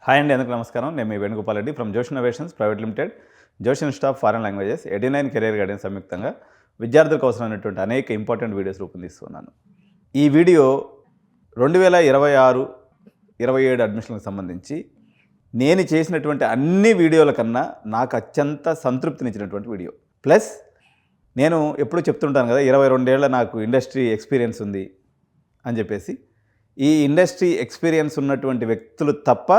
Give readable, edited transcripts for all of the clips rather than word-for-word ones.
Hi అండి, అందరికీ నమస్కారం. నేను మీ వేణుగోపాల్ రెడ్డి ఫ్రమ్ జోష్ ఇన్నోవేషన్స్ ప్రైవేట్ లిమిటెడ్, జోష్ institute of foreign languages, 89 career guidance సంయుక్తంగా విద్యార్థులకు అవసరమైనటువంటి అనేక ఇంపార్టెంట్ వీడియోస్ రూపొందిస్తున్నాను. ఈ వీడియో 2026-27 అడ్మిషన్లకు సంబంధించి నేను చేసినటువంటి అన్ని వీడియోల కన్నా నాకు అత్యంత సంతృప్తినిచ్చినటువంటి వీడియో. ప్లస్ నేను ఎప్పుడూ చెప్తుంటాను కదా, 22 ఏళ్ల నాకు ఇండస్ట్రీ ఎక్స్పీరియన్స్ ఉంది అని చెప్పేసి. ఈ ఇండస్ట్రీ ఎక్స్పీరియన్స్ ఉన్నటువంటి వ్యక్తులు తప్ప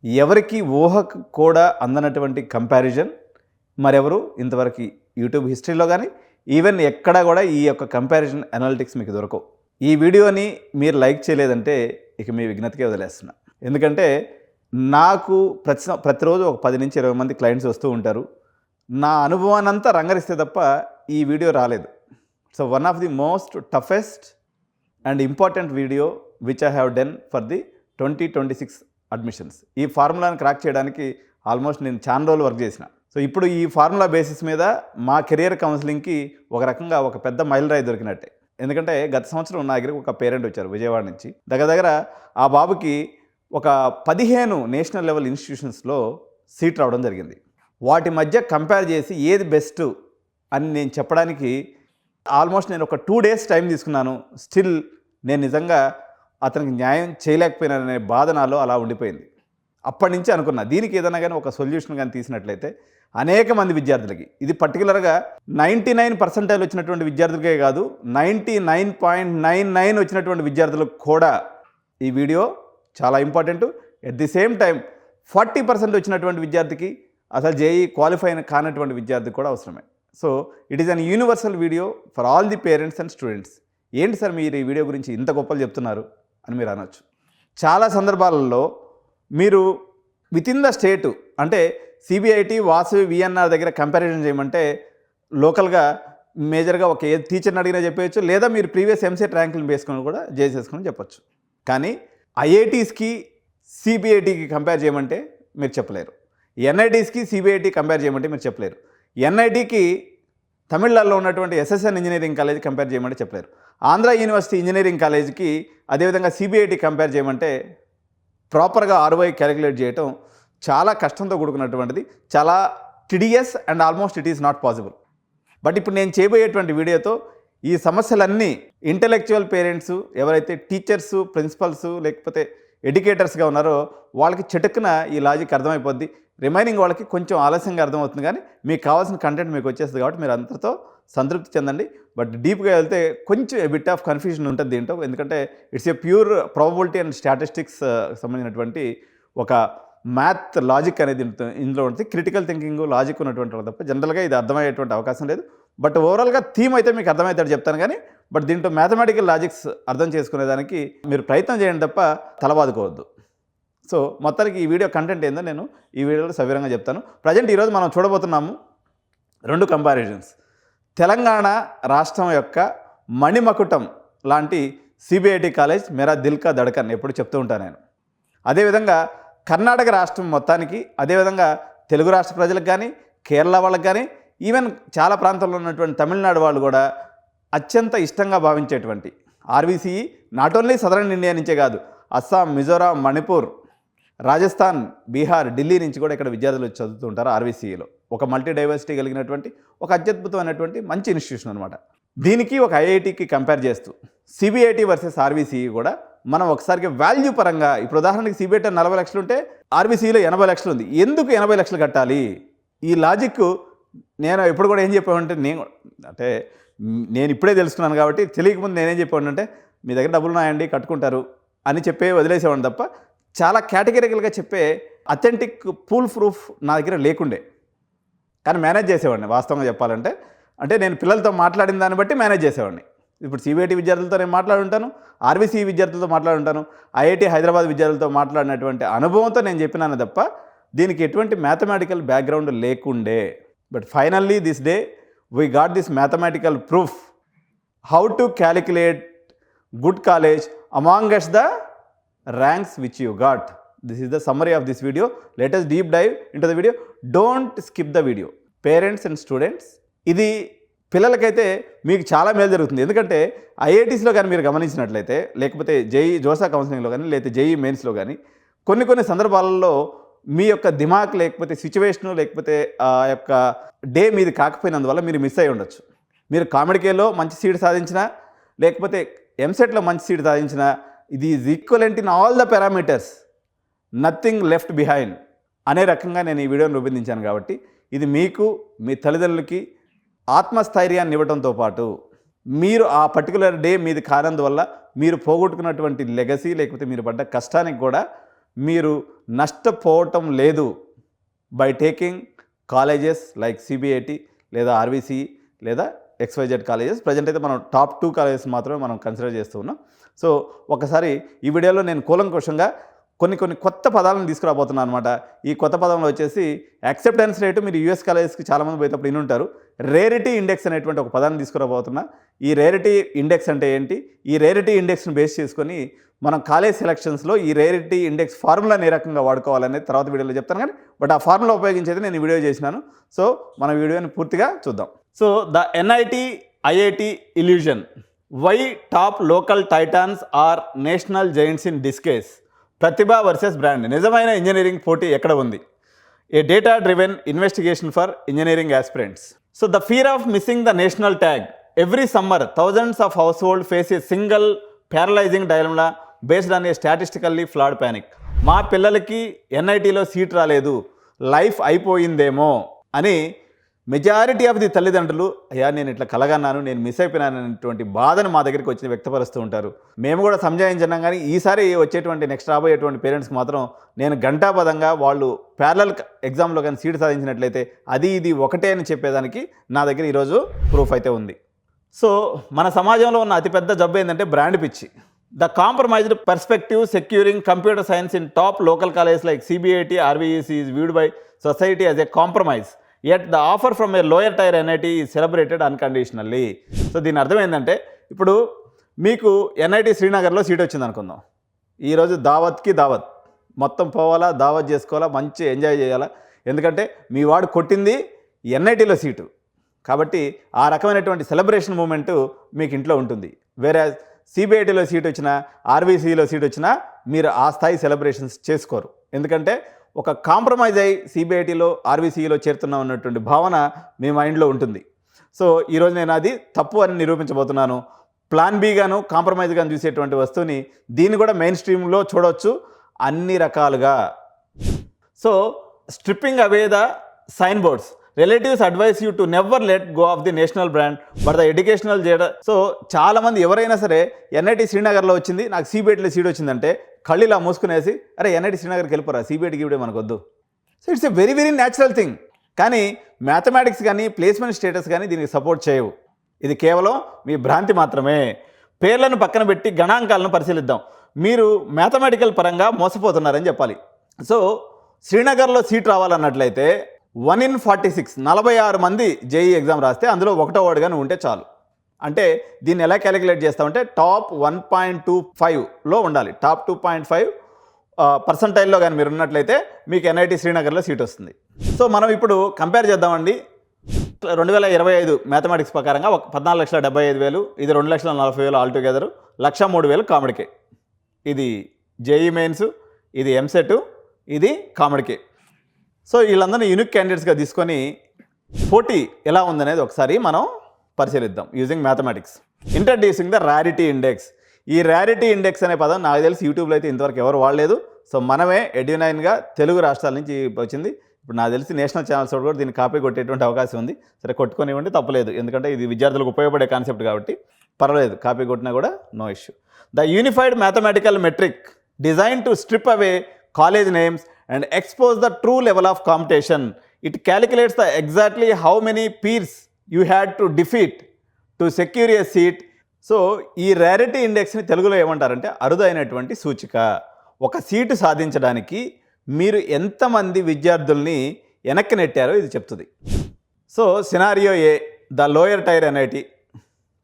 ఎవరికి ఊహకు కూడా అందనటువంటి కంపారిజన్ మరెవరు ఇంతవరకు యూట్యూబ్ హిస్టరీలో కానీ ఈవెన్ ఎక్కడా కూడా ఈ యొక్క కంపారిజన్ అనాలిటిక్స్ మీకు దొరకవు. ఈ వీడియోని మీరు లైక్ చేయలేదంటే ఇక మీ విజ్ఞతకే వదిలేస్తున్నా. ఎందుకంటే నాకు ప్రతిరోజు ఒక 10 నుంచి 20 మంది క్లయింట్స్ వస్తూ ఉంటారు. నా అనుభవాన్ని అంతా రంగరిస్తే తప్ప ఈ వీడియో రాలేదు. So one of the most toughest and important video which I have done for the 2026 admissions. ఈ ఫార్ములాని క్రాక్ చేయడానికి ఆల్మోస్ట్ నేను చాలా రోజులు వర్క్ చేసిన. సో ఇప్పుడు ఈ ఫార్ములా బేసిస్ మీద మా కెరియర్ కౌన్సిలింగ్కి ఒక రకంగా ఒక పెద్ద మైలురాయి దొరికినట్టే. ఎందుకంటే గత సంవత్సరం నా దగ్గరికి ఒక పేరెంట్ వచ్చారు విజయవాడ నుంచి. దగ్గర ఆ బాబుకి ఒక 15 నేషనల్ లెవెల్ ఇన్స్టిట్యూషన్స్లో సీట్ రావడం జరిగింది. వాటి మధ్య కంపేర్ చేసి ఏది బెస్ట్ అని నేను చెప్పడానికి ఆల్మోస్ట్ నేను ఒక 2 days టైం తీసుకున్నాను. స్టిల్ నేను నిజంగా అతనికి న్యాయం చేయలేకపోయినాననే బాధ నాలో అలా ఉండిపోయింది. అప్పటి నుంచి అనుకున్నా, దీనికి ఏదైనా కానీ ఒక సొల్యూషన్ కానీ తీసినట్లయితే అనేక మంది విద్యార్థులకి, ఇది పర్టికులర్గా 99% వచ్చినటువంటి విద్యార్థులకే కాదు, 99.99 వచ్చినటువంటి విద్యార్థులకు కూడా ఈ వీడియో చాలా important. At the same time 40% వచ్చినటువంటి విద్యార్థికి, అసలు జేఈ క్వాలిఫై కానటువంటి విద్యార్థికి కూడా అవసరమే. So it is an universal video for all the parents and students. ఏంటి సార్ మీరు ఈ వీడియో గురించి ఇంత గొప్పలు చెప్తున్నారు అని మీరు అనొచ్చు. చాలా సందర్భాలలో మీరు వితిన్ ద స్టేటు, అంటే సిబిఐటి, వాసవి, విఎన్ఆర్ దగ్గర కంపారిజన్ చేయమంటే లోకల్గా మేజర్గా ఒక టీచర్ని అడిగినా చెప్పవచ్చు, లేదా మీరు ప్రీవియస్ ఎంసెట్ ర్యాంకులను వేసుకొని కూడా చేసుకొని చెప్పచ్చు. కానీ ఐఐటీస్కి సిబిఐటికి కంపేర్ చేయమంటే మీరు చెప్పలేరు. ఎన్ఐటీస్కి సిబిఐటి కంపేర్ చేయమంటే మీరు చెప్పలేరు. ఎన్ఐటికి తమిళనాడులో ఉన్నటువంటి ఎస్ఎస్ఎన్ ఇంజనీరింగ్ కాలేజ్ కంపేర్ చేయమంటే చెప్పలేరు. ఆంధ్ర యూనివర్సిటీ ఇంజనీరింగ్ కాలేజీకి అదేవిధంగా సిబిఐటి కంపేర్ చేయమంటే ప్రాపర్గా ROI క్యాలిక్యులేట్ చేయటం చాలా కష్టంతో కూడుకున్నటువంటిది, చాలా tedious and almost it is not possible. But ఇప్పుడు నేను చేయబోయేటువంటి వీడియోతో ఈ సమస్యలన్నీ ఇంటలెక్చువల్ పేరెంట్స్, ఎవరైతే టీచర్సు, ప్రిన్సిపల్స్ లేకపోతే ఎడ్యుకేటర్స్గా ఉన్నారో వాళ్ళకి చటుక్కున ఈ లాజిక్ అర్థమైపోద్ది. రిమైనింగ్ వాళ్ళకి కొంచెం ఆలస్యంగా అర్థమవుతుంది, కానీ మీకు కావాల్సిన కంటెంట్ మీకు వచ్చేస్తుంది కాబట్టి మీరు అంతతో సంతృప్తి చెందండి. బట్ డీప్గా వెళ్తే కొంచెం బిట్ ఆఫ్ కన్ఫ్యూజన్ ఉంటుంది దీంట్లో. ఎందుకంటే it's a pure probability and statistics సంబంధించినటువంటి ఒక మ్యాథ్ లాజిక్ అనేది ఇందులో ఉంటుంది. క్రిటికల్ థింకింగ్, లాజిక్ ఉన్నటువంటి వాళ్ళు తప్ప జనరల్గా ఇది అర్థమయ్యేటువంటి అవకాశం లేదు. బట్ ఓవరాల్గా థీమ్ అయితే మీకు అర్థమవుతాడు చెప్తాను, కానీ బట్ దీంట్లో మ్యాథమెటికల్ లాజిక్స్ అర్థం చేసుకునేదానికి మీరు ప్రయత్నం చేయండి తప్ప తలబాదుకోవద్దు. సో మొత్తానికి ఈ వీడియో కంటెంట్ ఏందో నేను ఈ వీడియోలో సవివరంగా చెప్తాను. ప్రజెంట్ ఈరోజు మనం చూడబోతున్నాము 2 కంపారిజన్స్. తెలంగాణ రాష్ట్రం యొక్క మణిమకుటం లాంటి సిబిఐటి కాలేజ్ మేరా దిల్ కా ధడకన్ ఎప్పుడు చెప్తూ ఉంటాను నేను. అదేవిధంగా కర్ణాటక రాష్ట్రం మొత్తానికి, అదేవిధంగా తెలుగు రాష్ట్ర ప్రజలకు కానీ, కేరళ వాళ్ళకి కానీ, ఈవెన్ చాలా ప్రాంతాల్లో ఉన్నటువంటి తమిళనాడు వాళ్ళు కూడా అత్యంత ఇష్టంగా భావించేటువంటి ఆర్వీసీఈ నాట్ ఓన్లీ సదరన్ ఇండియా నుంచే కాదు, అస్సాం, మిజోరాం, మణిపూర్, రాజస్థాన్, బీహార్, ఢిల్లీ నుంచి కూడా ఇక్కడ విద్యార్థులు చదువుతూ ఉంటారు. ఆర్వీసీఈలో ఒక మల్టీ డైవర్సిటీ కలిగినటువంటి ఒక అత్యద్భుతమైనటువంటి మంచి ఇన్స్టిట్యూషన్ అనమాట. దీనికి ఒక ఐఐటికి కంపేర్ చేస్తూ సిబిఐటి వర్సెస్ ఆర్వీసీఈ కూడా మనం ఒకసారికి వాల్యూ పరంగా, ఇప్పుడు ఉదాహరణకి సిబిఐటి 40 లక్షలు ఉంటే ఆర్వీసీఈలో 80 లక్షలు ఉంది. ఎందుకు 80 లక్షలు కట్టాలి? ఈ లాజిక్ నేను ఎప్పుడు కూడా ఏం చెప్పామంటే, నేను ఇప్పుడే తెలుసుకున్నాను కాబట్టి తెలియకముందు నేనేం చెప్పానంటే, మీ దగ్గర డబ్బులు ఉన్నాయండి కట్టుకుంటారు అని చెప్పే వదిలేసేవాడిని తప్ప చాలా కేటగిరికల్గా చెప్పే అథెంటిక్ పూల్ ప్రూఫ్ నా దగ్గర లేకుండే. కానీ మేనేజ్ చేసేవాడిని వాస్తవంగా చెప్పాలంటే. అంటే నేను పిల్లలతో మాట్లాడిన దాన్ని బట్టి మేనేజ్ చేసేవాడిని. ఇప్పుడు సిబిఐటి విద్యార్థులతో నేను మాట్లాడుంటాను, ఆర్వీసీ విద్యార్థులతో మాట్లాడుంటాను, ఐఐటి హైదరాబాద్ విద్యార్థులతో మాట్లాడినటువంటి అనుభవంతో నేను చెప్పినాను తప్ప దీనికి ఎటువంటి మ్యాథమెటికల్ బ్యాక్గ్రౌండ్ లేకుండే. But finally this day we got this mathematical proof how to calculate good college amongst the ranks which you got. This is the summary of this video. Let us deep dive into the video. Don't skip the video. Parents and students, ఇది పిల్లలకైతే మీకు చాలా మేలు జరుగుతుంది. ఎందుకంటే ఐఐటీస్లో కానీ మీరు గమనించినట్లయితే, లేకపోతే జేఈ జోసా కౌన్సిలింగ్లో కానీ, లేకపోతే జేఈ మెయిన్స్లో కానీ కొన్ని సందర్భాలలో మీ యొక్క దిమాగ్ లేకపోతే సిచ్యువేషను లేకపోతే ఆ యొక్క డే మీది కాకపోయినందువల్ల మీరు మిస్ అయి ఉండొచ్చు. మీరు కామెడీకేలో మంచి సీట్ సాధించినా లేకపోతే ఎంసెట్లో మంచి సీట్ సాధించినా ఇది is equivalent in all the parameters, nothing left behind అనే రకంగా నేను ఈ వీడియోని రూపొందించాను. కాబట్టి ఇది మీకు మీ తల్లిదండ్రులకి ఆత్మస్థైర్యాన్ని ఇవ్వడంతో పాటు మీరు ఆ పర్టికులర్ డే మీది కానందువల్ల మీరు పోగొట్టుకున్నటువంటి లెగసీ లేకపోతే మీరు పడ్డ కష్టానికి కూడా మీరు నష్టపోవటం లేదు by taking colleges like CBIT లేదా ఆర్వీసీ లేదా XYZ కాలేజెస్. ప్రజెంట్ అయితే మనం టాప్ 2 కాలేజెస్ మాత్రమే మనం కన్సిడర్ చేస్తూ ఉన్నాం. సో ఒకసారి ఈ వీడియోలో నేను కూలంకషంగా కొన్ని కొత్త పదాలను తీసుకురాబోతున్నాను అనమాట. ఈ కొత్త పదంలో వచ్చేసి యాక్సెప్టెన్స్ రేటు, మీరు యూఎస్ కాలేజెస్కి చాలామంది పోయేటప్పుడు ఇన్ని ఉంటారు. రేరిటీ ఇండెక్స్ అనేటువంటి ఒక పదాన్ని తీసుకురాబోతున్నా. ఈ రేరిటీ ఇండెక్స్ అంటే ఏంటి, ఈ రేరిటీ ఇండెక్స్ని బేస్ చేసుకొని మనం కాలేజ్ సెలక్షన్స్లో ఈ రేరిటీ ఇండెక్స్ ఫార్ములాని ఏ రకంగా వాడుకోవాలనేది తర్వాత వీడియోలో చెప్తాను. కానీ బట్ ఆ ఫార్ములా ఉపయోగించేది నేను వీడియో చేసినాను. సో మన వీడియోని పూర్తిగా చూద్దాం. So the NIT IIT illusion, why top local titans are national giants in disguise, ప్రతిభ వర్సెస్ బ్రాండ్, నిజమైన ఇంజనీరింగ్ పోటీ ఎక్కడ ఉంది, a data driven investigation for engineering aspirants. So the fear of missing the national tag, every summer thousands of household face a single paralysing dilemma based on a statistically flawed panic. మా పిల్లలకి NITలో seat రాలేదు, life అయిపోయిందేమో అని majority of the తల్లిదండ్రులు, అయ్యా నేను ఇట్లా కలగన్నాను, నేను miss అయిపోయినాను అనేటువంటి బాధను మా దగ్గరికి వచ్చి వ్యక్తపరుస్తూ ఉంటారు. మేము కూడా సంజాయించినాం. కానీ ఈసారి వచ్చేటువంటి నెక్స్ట్ రాబోయేటువంటి పేరెంట్స్కి మాత్రం నేను గంటాపదంగా వాళ్ళు ప్యారలల్ ఎగ్జామ్లో కానీ సీట్ సాధించినట్లయితే అది ఇది ఒకటే అని చెప్పేదానికి నా దగ్గర ఈరోజు ప్రూఫ్ అయితే ఉంది. సో మన సమాజంలో ఉన్న అతిపెద్ద జబ్బు ఏంటంటే బ్రాండ్ పిచ్చి. The compromised perspective securing computer science in top local college like CBIT RVEC is viewed by society as a compromise. Yet the offer from a lower tier NIT is celebrated unconditionally. So దీని అర్థం ఏంటంటే, ఇప్పుడు మీకు NIT శ్రీనగర్లో seat వచ్చింది అనుకుందాం. ఈరోజు దావత్కి దావత్, మొత్తం పోవాలా, దావత్ చేసుకోవాలా, మంచి ఎంజాయ్ చేయాలా. ఎందుకంటే మీ వాడు కొట్టింది NITలో సీటు కాబట్టి ఆ రకమైనటువంటి సెలబ్రేషన్ మూమెంట్ మీకు ఇంట్లో ఉంటుంది. వేరే CBITలో సీట్ వచ్చినా RVCలో సీట్ వచ్చినా మీరు ఆ స్థాయి సెలబ్రేషన్స్ చేసుకోరు. ఎందుకంటే ఒక కాంప్రమైజ్ అయ్యి CBITలో RVCలో చేరుతున్నాం అన్నటువంటి భావన మీ మైండ్లో ఉంటుంది. సో ఈరోజు నేను అది తప్పు అని నిరూపించబోతున్నాను. ప్లాన్ బి గాను కాంప్రమైజ్ గాను చూసేటువంటి వస్తువుని దీన్ని కూడా మెయిన్ స్ట్రీమ్లో చూడవచ్చు అన్ని రకాలుగా. So stripping away the signboards, relatives advise you to never let go of the national brand but the educational jade. So చాలామంది ఎవరైనా సరే NIT శ్రీనగర్లో వచ్చింది, నాకు CBITలో సీట్ వచ్చిందంటే కళ్ళిలా మూసుకునేసి అరే NIT శ్రీనగర్కి వెళ్ళిపోరా, CBITకి ఇవిడే మనకు వద్దు. So it's a very very natural thing. కానీ మ్యాథమెటిక్స్ కానీ ప్లేస్మెంట్ స్టేటస్ కానీ దీనికి సపోర్ట్ చేయవు. ఇది కేవలం మీ భ్రాంతి మాత్రమే. పేర్లను పక్కన పెట్టి గణాంకాలను పరిశీలిద్దాం. మీరు మ్యాథమెటికల్ పరంగా మోసపోతున్నారని చెప్పాలి. సో శ్రీనగర్లో సీట్ రావాలన్నట్లయితే 1 in 46 46 మంది JEE ఎగ్జామ్ రాస్తే అందులో ఒకటో వాడుగా నువ్వు ఉంటే చాలు. అంటే దీన్ని ఎలా క్యాలిక్యులేట్ చేస్తామంటే టాప్ 1.25లో ఉండాలి. టాప్ 2.5 పర్సంటైల్లో కానీ మీరు ఉన్నట్లయితే మీకు NIT శ్రీనగర్లో సీట్ వస్తుంది. సో మనం ఇప్పుడు కంపేర్ చేద్దామండి. 2025 మ్యాథమెటిక్స్ ప్రకారంగా 14,75,000, ఇది 2,40,000 ఆల్ టుగెదర్, 1,03,000 కామెడీకే. ఇది JEE మెయిన్స్, ఇది ఎంసెట్, ఇది కామెడీకే. సో వీళ్ళందరినీ యూనిక్ క్యాండిడేట్స్గా తీసుకొని పోటీ ఎలా ఉందనేది ఒకసారి మనం పరిశీలిద్దాం using mathematics. Introducing the rarity index. ఈ ర్యారిటీ ఇండెక్స్ అనే పదం నాకు తెలిసి యూట్యూబ్లో అయితే ఇంతవరకు ఎవరు వాడలేదు. సో మనమే ఎడ్యునైన్గా తెలుగు రాష్ట్రాల నుంచి వచ్చింది. ఇప్పుడు నాకు తెలిసి నేషనల్ ఛానల్స్ కూడా దీన్ని కాపీ కొట్టేటువంటి అవకాశం ఉంది. సరే కొట్టుకొనివ్వండి, తప్పలేదు. ఎందుకంటే ఇది విద్యార్థులకు ఉపయోగపడే కాన్సెప్ట్ కాబట్టి పర్వాలేదు, కాపీ కొట్టినా కూడా no issue. The unified mathematical metric design to strip away college names and expose the true level of competition. It calculates the exactly how many peers you had to defeat to secure a seat. So ఈ rarity ఇండెక్స్ని తెలుగులో ఏమంటారంటే అరుదైనటువంటి సూచిక. ఒక seat సాధించడానికి మీరు ఎంతమంది విద్యార్థుల్ని వెనక్కి నెట్టారో ఇది చెప్తుంది. So scenario A, the lower tier NIT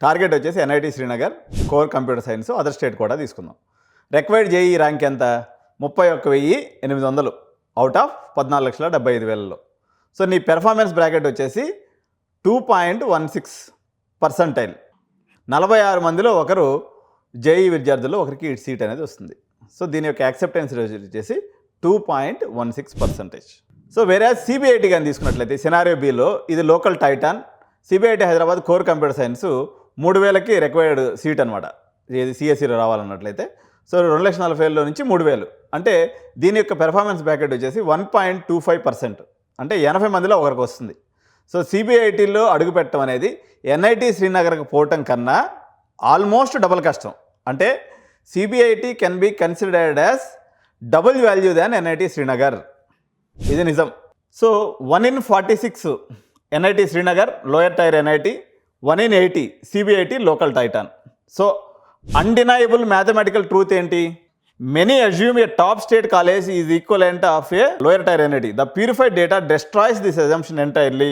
target వచ్చేసి NIT Srinagar core computer science, other state కూడా తీసుకుందాం. రిక్వైర్డ్ JEE ర్యాంక్ ఎంత, 31,800 అవుట్ ఆఫ్ 14,75,000లో. సో నీ పెర్ఫార్మెన్స్ బ్రాకెట్ వచ్చేసి 2.16 పర్సంటైల్. 46 మందిలో ఒకరు JEE విద్యార్థుల్లో ఒకరికి సీట్ అనేది వస్తుంది. సో దీని యొక్క యాక్సెప్టెన్స్ రేట్ వచ్చేసి 2.16%. సో వేరే సిబిఐటి కానీ తీసుకున్నట్లయితే సినారియో బిలో ఇది local titan, CBIT Hyderabad core computer science 3,000కి రిక్వైర్డ్ సీట్ అనమాట. ఇది సిఎస్సిలో రావాలన్నట్లయితే. సో 2,40,000 నుంచి 3,000 అంటే దీని యొక్క పెర్ఫార్మెన్స్ బ్యాకెట్ వచ్చేసి 1.25%, అంటే 80 మందిలో ఒకరికి వస్తుంది. సో సిబిఐటీలో అడుగు పెట్టడం అనేది ఎన్ఐటి శ్రీనగర్కి పోవటం కన్నా ఆల్మోస్ట్ డబుల్ కష్టం. అంటే CBIT can be considered as double value than NIT Srinagar. ఇది నిజం. So 1 in 46 NIT Srinagar lower tier NIT, 1 in 80 CBIT local titan. So undeniable mathematical truth ఏంటి? Many assume a top state college is equivalent of a lower tier NIT. The purified data destroys this assumption entirely.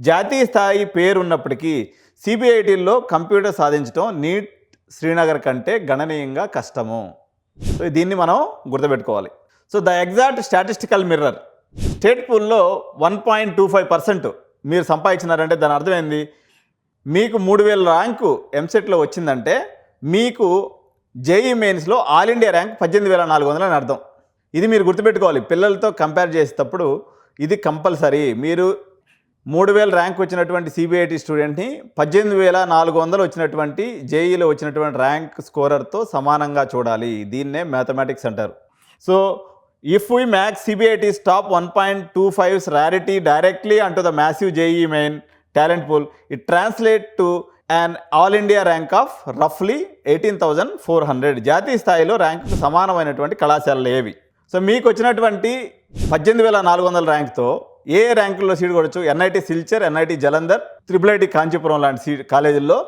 జాతీయ స్థాయి పేరు ఉన్నప్పటికీ సిబిఐటీల్లో computer సాధించడం NIT Srinagar కంటే గణనీయంగా కష్టము. సో దీన్ని మనం గుర్తుపెట్టుకోవాలి. So the exact statistical mirror state పూల్లో 1.25% మీరు సంపాదించినారంటే దాని అర్థం ఏంది? మీకు 3,000 ర్యాంకు ఎంసెట్లో వచ్చిందంటే మీకు జేఈ మెయిన్స్లో ఆల్ ఇండియా ర్యాంక్ 18,400 అని అర్థం. ఇది మీరు గుర్తుపెట్టుకోవాలి. పిల్లలతో కంపేర్ చేసేటప్పుడు ఇది కంపల్సరీ. మీరు 3,000 ర్యాంక్ వచ్చినటువంటి సిబిఐటి స్టూడెంట్ని 18,400 వచ్చినటువంటి జేఈలో వచ్చినటువంటి ర్యాంక్ స్కోరర్తో సమానంగా చూడాలి. దీన్నే మ్యాథమెటిక్స్ అంటారు. So if we match CBIT's top 1.25's rarity directly onto the massive JEE main talent pool, it translates to an all India rank of roughly 18,400. జాతీయ స్థాయిలో ర్యాంకుకు సమానమైనటువంటి కళాశాలలు ఏవి? సో మీకు వచ్చినటువంటి 18,400 ర్యాంక్తో ఏ ర్యాంకుల్లో సీట్ కొడవచ్చు? NIT Silchar, NIT Jalandhar, IIIT Kanchipuram లాంటి కాలేజీల్లో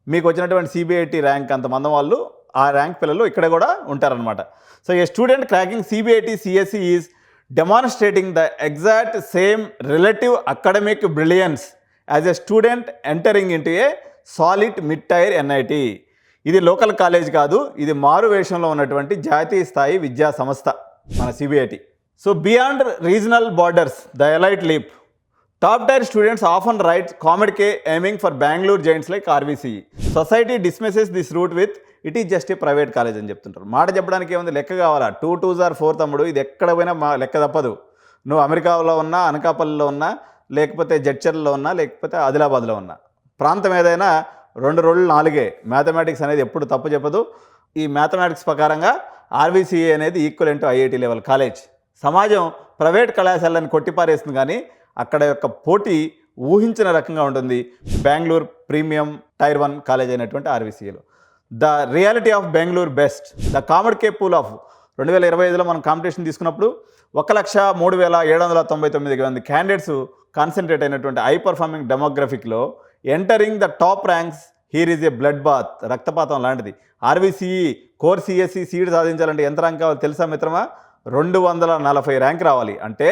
మీకు వచ్చినటువంటి సిబిఐటి ర్యాంక్ అంతమంది వాళ్ళు ఆ ర్యాంక్ పిల్లలు ఇక్కడ కూడా ఉంటారనమాట. So a student cracking CBIT CSE is demonstrating the exact same relative academic brilliance as a student entering into a solid mid tier NIT. ఇది లోకల్ కాలేజ్ కాదు, ఇది మారు వేషంలో ఉన్నటువంటి జాతీయ స్థాయి విద్యా సంస్థ మన CBIT. So beyond regional borders the elite leap. Top tier students often write COMEDK aiming for Bengaluru giants like RVCE. Society dismisses this route with it is just a private college అని చెప్తుంటారు. మాట చెప్పడానికి ఏముంది? లెక్క కావాలా? 2 2s are 4 తమ్ముడు. ఇది ఎక్కడ పోయినా లెక్క తప్పదు. నువ్వు అమెరికాలో ఉన్నా, అనకాపల్లిలో ఉన్నా, లేకపోతే జడ్చర్లలో ఉన్నా, లేకపోతే ఆదిలాబాద్లో ఉన్నా, ప్రాంతం ఏదైనా 2 రోజులు 4. మ్యాథమెటిక్స్ అనేది ఎప్పుడు తప్పు చెప్పదు. ఈ మ్యాథమెటిక్స్ ప్రకారంగా ఆర్వీసీఏ అనేది equivalent to IIT level college. సమాజం ప్రైవేట్ కళాశాలను కొట్టిపారేస్తుంది, కానీ అక్కడ యొక్క పోటీ ఊహించిన రకంగా ఉంటుంది బెంగళూరు ప్రీమియం టైర్ 1 కాలేజ్ అయినటువంటి ఆర్వీసీఏలో. The reality of Bengaluru best. The COMEDK pool of 2025లో మనం కాంపిటీషన్ తీసుకున్నప్పుడు 1,03,799 మంది క్యాండిడేట్స్ కాన్సన్ట్రేట్ అయినటువంటి హై పర్ఫార్మింగ్ డెమోగ్రఫిక్లో entering the top ranks here is a bloodbath. రక్తపాతం లాంటిది. ఆర్వీసీఈ కోర్ సిఎస్సి సీట్ సాధించాలంటే ఎంత ర్యాంక్ కావాలి తెలుసా మిత్రమా? 240 ర్యాంక్ రావాలి. అంటే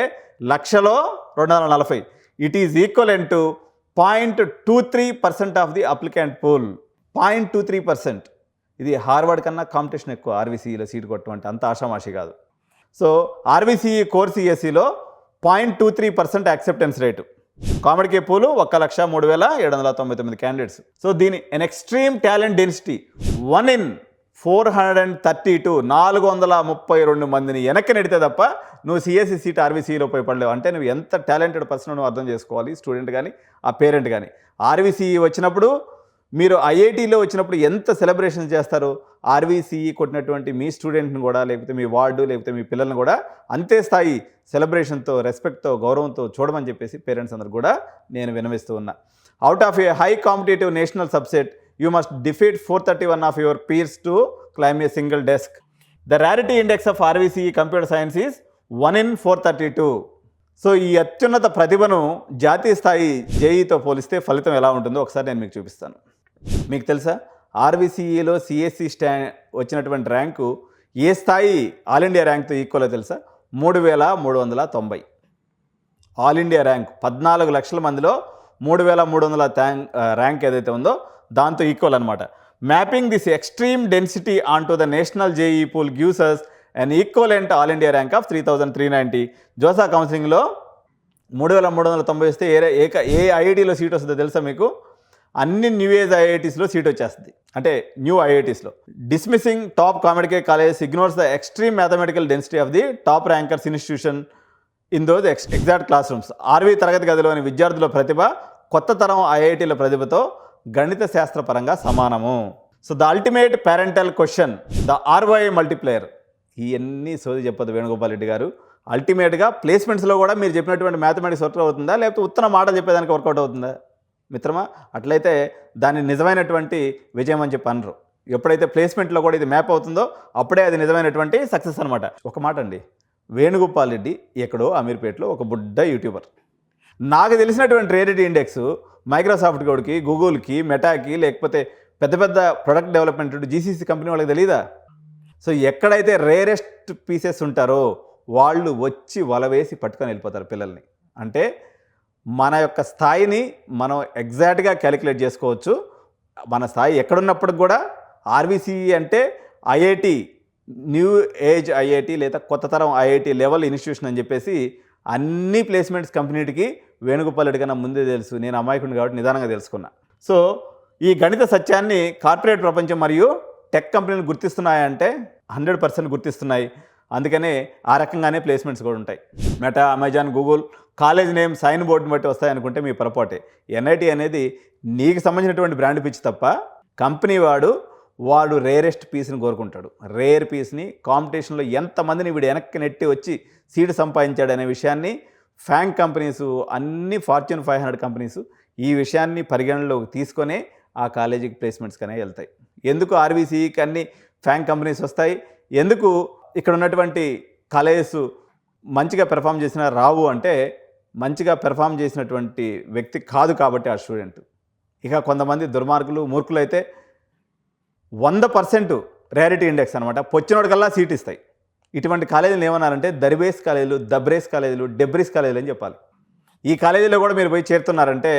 1,00,000లో 240. It is equivalent to 0.23% of the applicant pool. 0.23%. ఇది హార్వర్డ్ కన్నా కాంపిటీషన్ ఎక్కువ ఆర్వీసీఈలో సీట్ కొట్టమంటే, అంత ఆషామాషి కాదు. సో ఆర్వీసీఈ కోర్ సిఎస్సిలో 0.23% acceptance rate. COMEDK pool 1,03,799 candidates. So దీని an extreme talent density 1 in 432. 432 మందిని వెనక్కి నెడితే తప్ప నువ్వు సిఎస్సి సీట్ ఆర్వీసీఈలో పోయి పడలేవు. అంటే నువ్వు ఎంత టాలెంటెడ్ పర్సన్ నువ్వు అర్థం చేసుకోవాలి, స్టూడెంట్ కానీ ఆ పేరెంట్ కానీ. ఆర్వీసీఈ వచ్చినప్పుడు, మీరు ఐఐటీలో వచ్చినప్పుడు ఎంత సెలబ్రేషన్ చేస్తారు? ఆర్వీసీఈ కొట్టినటువంటి మీ స్టూడెంట్ని కూడా, లేకపోతే మీ వార్డు, లేకపోతే మీ పిల్లల్ని కూడా అంతే స్థాయి సెలబ్రేషన్తో, రెస్పెక్ట్తో, గౌరవంతో చూడమని చెప్పేసి పేరెంట్స్ అందరు కూడా నేను వినవిస్తూ ఉన్నా. Out of A high competitive national subset you must defeat 431 of your peers to climb a single desk. The rarity index of RVCE computer science is 1 in 432. So ఈ అత్యున్నత ప్రతిభను జాతీయ స్థాయి జేఈతో పోలిస్తే ఫలితం ఎలా ఉంటుందో ఒకసారి నేను మీకు చూపిస్తాను. మీకు తెలుసా, ఆర్వీసీఈలో సిఎస్సి వచ్చినటువంటి ర్యాంకు ఏ స్థాయి ఆల్ ఇండియా ర్యాంక్తో ఈక్వలో తెలుసా? 3,390. ఆల్ ఇండియా ర్యాంక్ 14 లక్షల మందిలో 3,300 ర్యాంక్ ఏదైతే ఉందో దాంతో ఈక్వల్ అనమాట. Mapping this extreme density on to the national JEE pool gives us and equivalent all India rank of 3,390. JoSAA కౌన్సిలింగ్లో 3,390 వస్తే ఏ ఐఐటీలో సీట్ వస్తుందో తెలుసా మీకు? అన్ని న్యూ ఏజ్ ఐఐటీస్లో సీట్ వచ్చేస్తుంది, అంటే న్యూ ఐఐటీస్లో. Dismissing top COMEDK college ignores the extreme mathematical density of the top rankers institution in those exact classrooms. RV తరగతి గదిలోని విద్యార్థుల ప్రతిభ కొత్త తరం ఐఐటీల ప్రతిభతో గణిత శాస్త్రపరంగా సమానము. So the ultimate parental question, the RY multiplayer. ఇవన్నీ సోది చెప్పదు వేణుగోపాల్ రెడ్డి గారు. అల్టిమేట్గా ప్లేస్మెంట్స్లో కూడా మీరు చెప్పినటువంటి మ్యాథమెటిక్స్ వర్కౌట్ అవుతుందా, లేకపోతే ఉత్తర మాటలు చెప్పేదానికి వర్కౌట్ అవుతుందా మిత్రమా? అట్లయితే దాన్ని నిజమైనటువంటి విజయం అని చెప్పి అనరు. ఎప్పుడైతే ప్లేస్మెంట్లో కూడా ఇది మ్యాప్ అవుతుందో అప్పుడే అది నిజమైనటువంటి సక్సెస్ అనమాట. ఒక మాట అండి, వేణుగోపాల్ రెడ్డి ఎక్కడో అమీర్పేటలో ఒక బుడ్డ యూట్యూబర్. నాకు తెలిసినటువంటి రేరిటీ ఇండెక్స్ మైక్రోసాఫ్ట్ కోడ్కి, గూగుల్కి, మెటాకి, లేకపోతే పెద్ద పెద్ద ప్రొడక్ట్ డెవలప్మెంట్ జీసీసీ కంపెనీ వాళ్ళకి తెలీదా? సో ఎక్కడైతే రేరెస్ట్ పీసెస్ ఉంటారో వాళ్ళు వచ్చి వల వేసి పట్టుకొని వెళ్ళిపోతారు పిల్లల్ని. అంటే మన యొక్క స్థాయిని మనం ఎగ్జాక్ట్గా క్యాలిక్యులేట్ చేసుకోవచ్చు. మన స్థాయి ఎక్కడున్నప్పటికి కూడా ఆర్వీసీఈ అంటే ఐఐటి, న్యూ ఏజ్ ఐఐటి లేదా కొత్త తరం ఐఐటి లెవెల్ ఇన్స్టిట్యూషన్ అని చెప్పేసి అన్ని ప్లేస్మెంట్స్ కంపెనీకి వేణుగోపాల్ రెడ్డి కన్నా ముందే తెలుసు. నేను అమాయకుడిని కాబట్టి నిదానంగా తెలుసుకున్నా. సో ఈ గణిత సత్యాన్ని కార్పొరేట్ ప్రపంచం మరియు టెక్ కంపెనీలు గుర్తిస్తున్నాయంటే 100% గుర్తిస్తున్నాయి. అందుకనే ఆ రకంగానే ప్లేస్మెంట్స్ కూడా ఉంటాయి. Meta, Amazon, Google college name sign బోర్డుని బట్టి వస్తాయనుకుంటే మీ పొరపాటే. ఎన్ఐటి అనేది నీకు సంబంధించినటువంటి బ్రాండ్ పిచ్ తప్ప కంపెనీ వాడు రేరెస్ట్ పీస్ని కోరుకుంటాడు. రేర్ పీస్ని కాంపిటీషన్లో ఎంతమందిని వీడు వెనక్కి నెట్టి వచ్చి సీటు సంపాదించాడు అనే విషయాన్ని ఫ్యాంక్ కంపెనీస్, అన్ని ఫార్చ్యూన్ 500 కంపెనీస్ ఈ విషయాన్ని పరిగణనలోకి తీసుకొనే ఆ కాలేజీకి ప్లేస్మెంట్స్ కనే వెళ్తాయి. ఎందుకు ఆర్వీసీకి అన్ని ఫ్యాంక్ కంపెనీస్ వస్తాయి, ఎందుకు ఇక్కడ ఉన్నటువంటి కాలేజెస్ మంచిగా పెర్ఫామ్ చేసినా రావు అంటే మంచిగా పెర్ఫామ్ చేసినటువంటి వ్యక్తి కాదు కాబట్టి ఆ స్టూడెంట్. ఇక కొంతమంది దుర్మార్గులు, మూర్ఖులు అయితే 100% రేరిటీ ఇండెక్స్ అనమాట, పొచ్చినోడికల్లా సీట్ ఇస్తాయి. ఇటువంటి కాలేజీలు ఏమన్నారంటే దరిబేస్ కాలేజీలు, దబ్రేస్ కాలేజీలు, డెబ్రిస్ కాలేజీలు అని చెప్పాలి. ఈ కాలేజీలో కూడా మీరు పోయి చేరుతున్నారంటే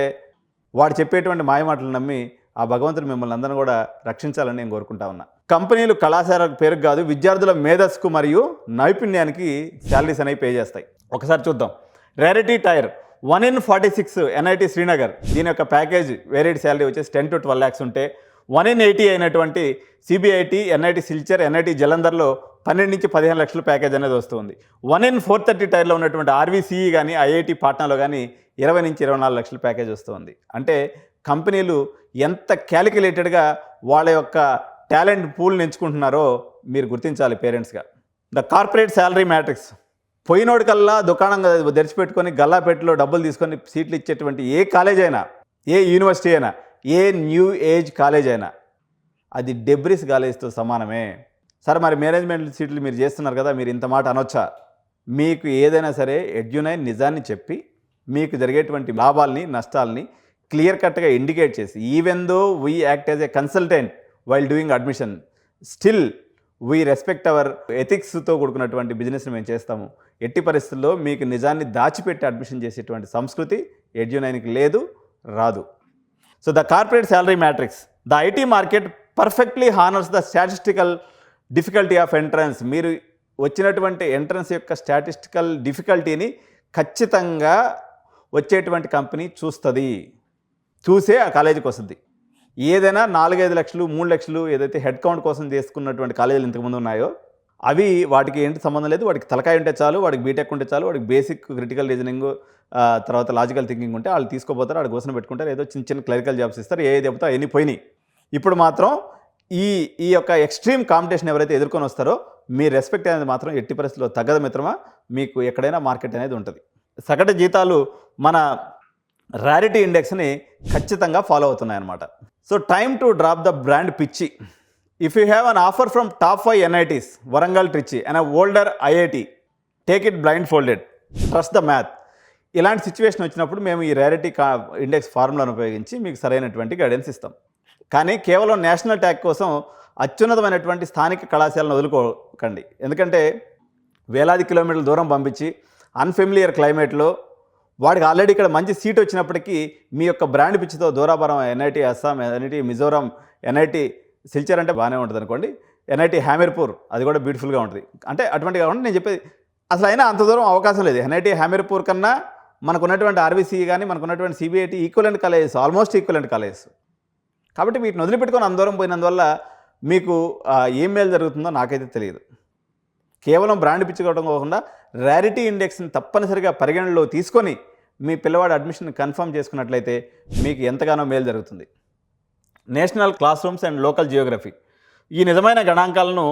వాడు చెప్పేటువంటి మాయమాటలు నమ్మి ఆ భగవంతుడు మిమ్మల్ని అందరిని కూడా రక్షించాలని నేను కోరుకుంటా ఉన్నా. కంపెనీలు కళాశాల పేరుకు కాదు, విద్యార్థుల మేధస్సుకు మరియు నైపుణ్యానికి శాలరీస్ అనేవి పే చేస్తాయి. ఒకసారి చూద్దాం. Rarity tier 1 in 46 NIT Srinagar, దీని యొక్క ప్యాకేజ్ వేరియడ్ శాలరీ వచ్చేసి 10 to 12 lakhs ఉంటే 1 in 80 అయినటువంటి సిబిఐటి, ఎన్ఐటి సిల్చర్, ఎన్ఐటి జలంధర్లో 12 నుంచి 15 లక్షల ప్యాకేజ్ అనేది వస్తుంది. 1 in 430 టైర్లో ఉన్నటువంటి ఆర్వీసీఈ కానీ, ఐఐటి పాట్నాలో కానీ 20 నుంచి 24 లక్షల ప్యాకేజ్ వస్తుంది. అంటే కంపెనీలు ఎంత క్యాలిక్యులేటెడ్గా వాళ్ళ యొక్క టాలెంట్ పూల్ని ఎంచుకుంటున్నారో మీరు గుర్తించాలి పేరెంట్స్గా. ద కార్పొరేట్ శాలరీ మ్యాట్రిక్స్, పోయినోడికల్లా దుకాణం తెరిచిపెట్టుకొని గల్లాపేటలో డబ్బులు తీసుకొని సీట్లు ఇచ్చేటువంటి ఏ కాలేజ్ అయినా, ఏ యూనివర్సిటీ అయినా, ఏ న్యూ ఏజ్ కాలేజ్ అయినా అది డెబ్రిస్ కాలేజ్తో సమానమే. సరే మరి మేనేజ్మెంట్ సీట్లు మీరు చేస్తున్నారు కదా, మీరు ఇంత మాట అనొచ్చా? మీకు ఏదైనా సరే ఎడ్యునైన్ నిజాన్ని చెప్పి మీకు జరిగేటువంటి లాభాలని, నష్టాలని క్లియర్ కట్గా ఇండికేట్ చేసి, even though we act as a consultant while doing admission, still we respect our ఎథిక్స్తో కూడుకున్నటువంటి బిజినెస్ని మేము చేస్తాము. ఎట్టి పరిస్థితుల్లో మీకు నిజాన్ని దాచిపెట్టి అడ్మిషన్ చేసేటువంటి సంస్కృతి ఎడ్యునైన్కి లేదు, రాదు. So the corporate salary matrix, the IT market perfectly honours the statistical difficulty of entrance. మీరు వచ్చినటువంటి ఎంట్రన్స్ యొక్క స్టాటిస్టికల్ డిఫికల్టీని ఖచ్చితంగా వచ్చేటువంటి కంపెనీ చూసే ఆ కాలేజీకి వస్తుంది. ఏదైనా 4-5 లక్షలు, 3 లక్షలు ఏదైతే హెడ్ కౌంట్ కోసం చేసుకున్నటువంటి కాలేజీలు ఇంతకుముందు ఉన్నాయో అవి వాటికి ఏంటి సంబంధం లేదు. వాడికి తలకాయ ఉంటే చాలు, వాడికి బీటెక్ ఉంటే చాలు, వాడికి బేసిక్ క్రిటికల్ రీజనింగ్, తర్వాత లాజికల్ థింకింగ్ ఉంటే వాళ్ళు తీసుకోపోతారు, వాడి కోసం పెట్టుకుంటారు, ఏదో చిన్న చిన్న క్లరికల్ జాబ్స్ ఇస్తారు, ఏది చెబుతా అవన్నీ పోయినాయి. ఇప్పుడు మాత్రం ఈ యొక్క ఎక్స్ట్రీమ్ కాంపిటీషన్ ఎవరైతే ఎదుర్కొని వస్తారో మీ రెస్పెక్ట్ అనేది మాత్రం ఎట్టి పరిస్థితుల్లో తగ్గదు మిత్రమా. మీకు ఎక్కడైనా మార్కెట్ అనేది ఉంటుంది. సగటు జీతాలు మన రేరిటీ ఇండెక్స్ని ఖచ్చితంగా ఫాలో అవుతున్నాయి అన్నమాట. So time to drop the brand పిచ్చి. If you have an offer from top 5 ఎన్ఐటీస్, Warangal, Trichy and older IIT, take it blindfolded, trust the math. ఇలాంటి సిచ్యువేషన్ వచ్చినప్పుడు మేము ఈ రేరిటీ ఇండెక్స్ ఫార్ములాను ఉపయోగించి మీకు సరైనటువంటి గైడెన్స్ ఇస్తాం. కానీ కేవలం నేషనల్ ట్యాగ్ కోసం అత్యున్నతమైనటువంటి స్థానిక కళాశాలను వదులుకోకండి. ఎందుకంటే వేలాది కిలోమీటర్ల దూరం పంపించి అన్ఫెమిలియర్ క్లైమేట్లో వాడికి ఆల్రెడీ ఇక్కడ మంచి సీట్ వచ్చినప్పటికీ మీ యొక్క బ్రాండ్ పిచ్చితో దూరాభారం NIT Assam, NIT Mizoram, NIT Silchar అంటే బాగానే ఉంటుంది అనుకోండి, ఎన్ఐటి హ్యామీర్పూర్ అది కూడా బ్యూటిఫుల్గా ఉంటుంది. అంటే అటువంటి కాకుండా నేను చెప్పేది అసలు అయినా అంత దూరం అవకాశం లేదు. ఎన్ఐటి హ్యామీర్పూర్ కన్నా మనకున్నటువంటి ఆర్వీసీ కానీ మనకున్నటువంటి CBIT equivalent colleges, almost equivalent colleges. కాబట్టి వీటిని వదిలిపెట్టుకొని అంత దూరం పోయినందువల్ల మీకు ఏం మేలు జరుగుతుందో నాకైతే తెలియదు. కేవలం బ్రాండ్ పిచ్చుకోవడం కాకుండా ర్యారిటీ ఇండెక్స్ని తప్పనిసరిగా పరిగణనలో తీసుకొని మీ పిల్లవాడి అడ్మిషన్ కన్ఫర్మ్ చేసుకున్నట్లయితే మీకు ఎంతగానో మేలు జరుగుతుంది. National class rooms and local Geography, ఈ నిజమైన గణాంకాలను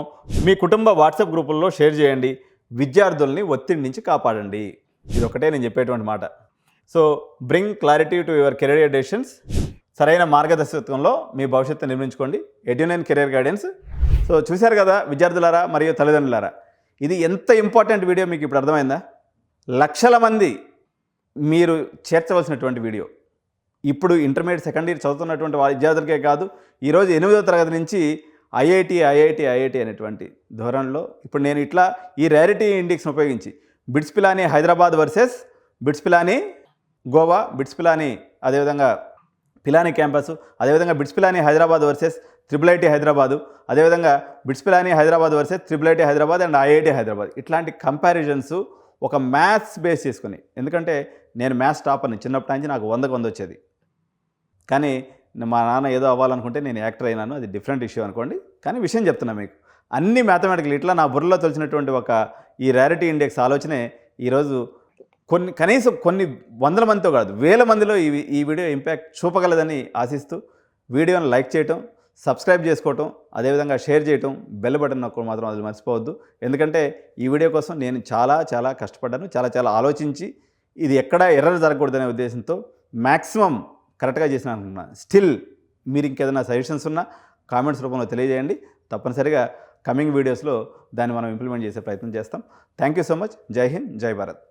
మీ కుటుంబ వాట్సాప్ గ్రూపుల్లో షేర్ చేయండి. విద్యార్థుల్ని ఒత్తిడి నుంచి కాపాడండి. ఇది ఒకటే నేను చెప్పేటువంటి మాట. So bring clarity to your career decisions. సరైన మార్గదర్శకత్వంలో మీ భవిష్యత్తు నిర్మించుకోండి. Edunine career guidance. సో చూశారు కదా విద్యార్థులారా మరియు తల్లిదండ్రులారా, ఇది ఎంత ఇంపార్టెంట్ వీడియో మీకు ఇప్పుడు అర్థమైందా? లక్షల మంది మీరు చేర్చవలసినటువంటి వీడియో. ఇప్పుడు ఇంటర్మీడియట్ సెకండ్ ఇయర్ చదువుతున్నటువంటి విద్యార్థులకే కాదు, ఈరోజు 8వ తరగతి నుంచి ఐఐటి అనేటువంటి ధోరణిలో ఇప్పుడు నేను ఇట్లా ఈ ర్యారిటీ ఇండెక్స్ని ఉపయోగించి BITS Pilani Hyderabad versus BITS Pilani Goa, BITS Pilani అదేవిధంగా పిలానీ క్యాంపస్, అదేవిధంగా BITS Pilani Hyderabad versus IIIT Hyderabad, అదేవిధంగా BITS Pilani Hyderabad versus IIIT Hyderabad and IIT Hyderabad, ఇట్లాంటి కంపారిజన్స్ ఒక మ్యాథ్స్ బేస్ చేసుకుని. ఎందుకంటే నేను మ్యాథ్స్ టాపర్ని, చిన్నప్పటి నుంచి నాకు 100కు 100 వచ్చేది. కానీ మా నాన్న ఏదో అవ్వాలనుకుంటే నేను యాక్టర్ అయినాను, అది డిఫరెంట్ ఇష్యూ అనుకోండి. కానీ విషయం చెప్తున్నా మీకు, అన్ని మ్యాథమెటికల్ ఇట్లా నా బుర్రలో తెలిసినటువంటి ఒక ఈ ర్యారిటీ ఇండెక్స్ ఆలోచనే ఈరోజు కనీసం కొన్ని వందల మందితో కాదు, వేల మందిలో ఈ వీడియో ఇంపాక్ట్ చూపగలదని ఆశిస్తూ వీడియోని లైక్ చేయటం, సబ్స్క్రైబ్ చేసుకోవటం, అదేవిధంగా షేర్ చేయటం, బెల్ బటన్ నొక్కడం మాత్రం అది మర్చిపోవద్దు. ఎందుకంటే ఈ వీడియో కోసం నేను చాలా కష్టపడ్డాను, చాలా ఆలోచించి ఇది ఎక్కడ ఎర్రర్ జరగకూడదనే ఉద్దేశంతో మ్యాక్సిమం కరెక్ట్గా చేసిన అనుకుంటున్నాను. స్టిల్ మీరు ఇంకేదైనా సజెషన్స్ ఉన్నా కామెంట్స్ రూపంలో తెలియజేయండి. తప్పనిసరిగా కమింగ్ వీడియోస్లో దాన్ని మనం ఇంప్లిమెంట్ చేసే ప్రయత్నం చేస్తాం. Thank you so much. జై హింద్, జై భారత్.